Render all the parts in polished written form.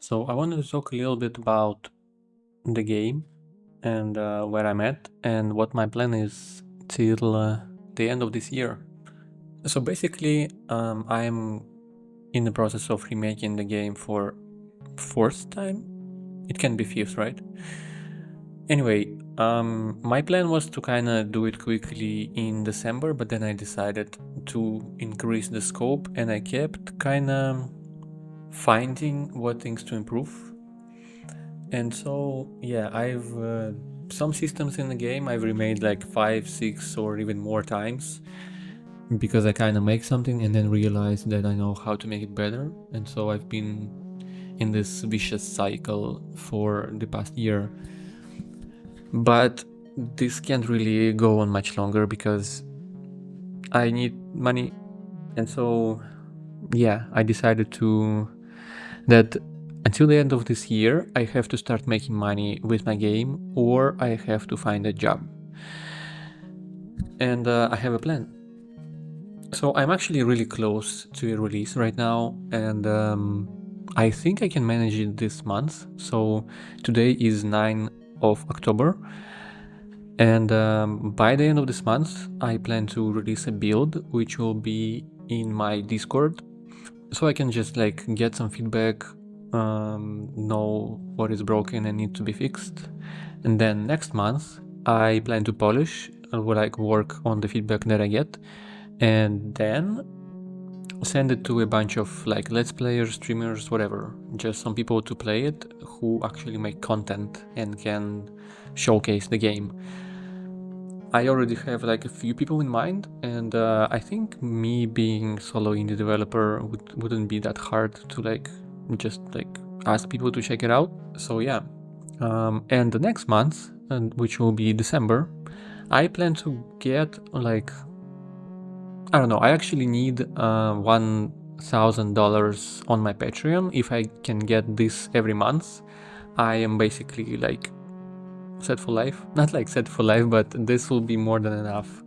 So I wanted to talk a little bit about the game and where I'm at and what my plan is till the end of this year. So basically, I'm in the process of remaking the game for fourth time. It can be fifth, right? Anyway, my plan was to kind of do it quickly in December, but then I decided to increase the scope and I kept kind of finding what things to improve. And so, yeah, I've some systems in the game I've remade like 5, 6, or even more times because I kind of make something and then realize that I know how to make it better. And so I've been in this vicious cycle for the past year. But this can't really go on much longer because I need money. And so, yeah, I decided that until the end of this year, I have to start making money with my game or I have to find a job. And I have a plan. So I'm actually really close to a release right now, and I think I can manage it this month. So today is 9 of October, and by the end of this month, I plan to release a build which will be in my Discord, so I can just like get some feedback, know what is broken and need to be fixed, and then next month I plan to polish, like work on the feedback that I get, and then send it to a bunch of like let's players, streamers, whatever, just some people to play it who actually make content and can showcase the game. I already have like a few people in mind, and I think me being solo indie developer wouldn't be that hard to like just like ask people to check it out. So yeah, and the next month, and which will be December, I plan to get like, I don't know, I actually need $1,000 on my Patreon. If I can get this every month, I am basically like set for life. Not like set for life, but this will be more than enough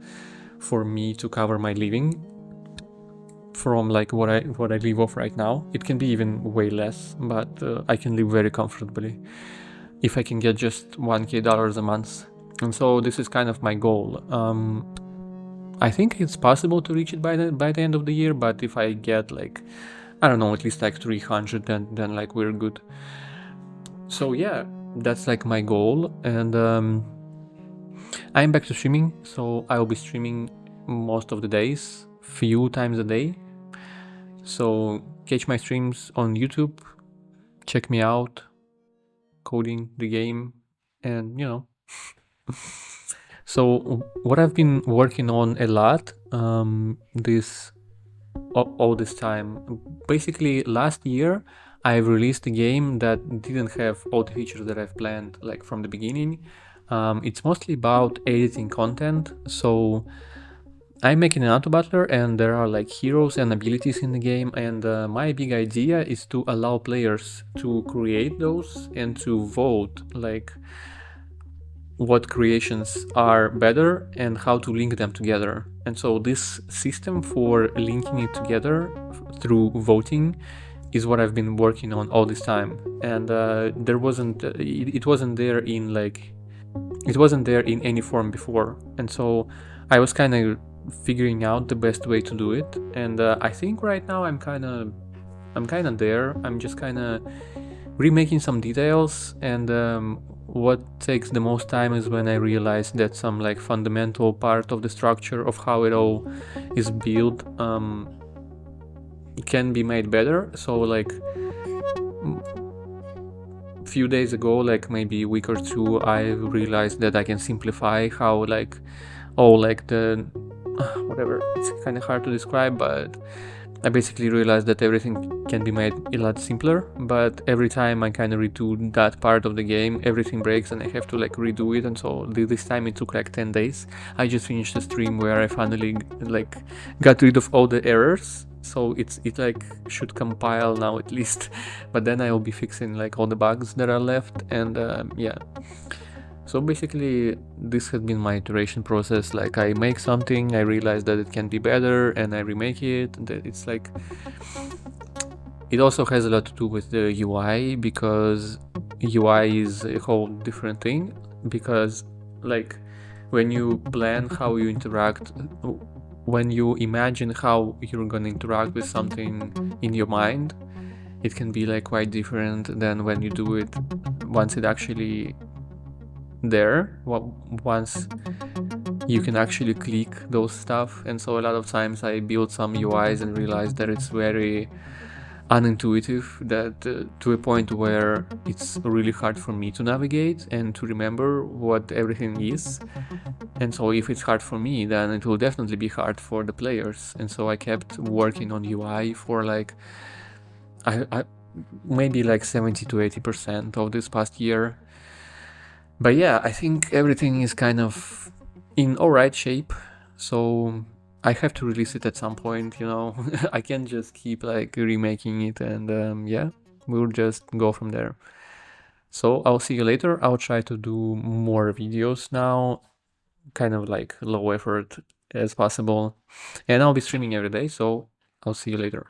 for me to cover my living from like what I live off right now. It can be even way less, but I can live very comfortably if I can get just $1,000 a month. And so this is kind of my goal. I think it's possible to reach it by the end of the year, but if I get like, I don't know, at least like 300, then like we're good. So yeah, that's like my goal, and I'm back to streaming, so I'll be streaming most of the days, few times a day. So catch my streams on YouTube, check me out, coding the game, and you know. So what I've been working on a lot all this time, basically last year I've released a game that didn't have all the features that I've planned like from the beginning. It's mostly about editing content. So I'm making an autobattler and there are like heroes and abilities in the game, and my big idea is to allow players to create those and to vote like what creations are better and how to link them together. And so this system for linking it together through voting is what I've been working on all this time. And it wasn't there in any form before. And so I was kind of figuring out the best way to do it. And I think right now I'm kind of there. I'm just kind of remaking some details, and what takes the most time is when I realize that some like fundamental part of the structure of how it all is built can be made better. So like a few days ago, like maybe a week or two, I realized that I can simplify how like the whatever, it's kind of hard to describe, but I basically realized that everything can be made a lot simpler, but every time I kind of redo that part of the game, everything breaks and I have to like redo it. And so this time it took like 10 days. I just finished a stream where I finally like got rid of all the errors. So it like should compile now at least, but then I will be fixing like all the bugs that are left, and yeah. So basically this has been my iteration process. Like I make something, I realize that it can be better, and I remake it. That it's like It also has a lot to do with the UI, because UI is a whole different thing, because like when you plan how you interact, when you imagine how you're gonna interact with something in your mind, it can be like quite different than when you do it once it actually there, once you can actually click those stuff. And so a lot of times I build some UIs and realize that it's very unintuitive, that to a point where it's really hard for me to navigate and to remember what everything is. And so if it's hard for me, then it will definitely be hard for the players. And so I kept working on UI for like I maybe like 70 to 80% of this past year. But yeah, I think everything is kind of in alright shape, so I have to release it at some point, you know. I can't just keep like remaking it, and yeah, we'll just go from there. So I'll see you later. I'll try to do more videos now, kind of like low effort as possible, and I'll be streaming every day, so I'll see you later.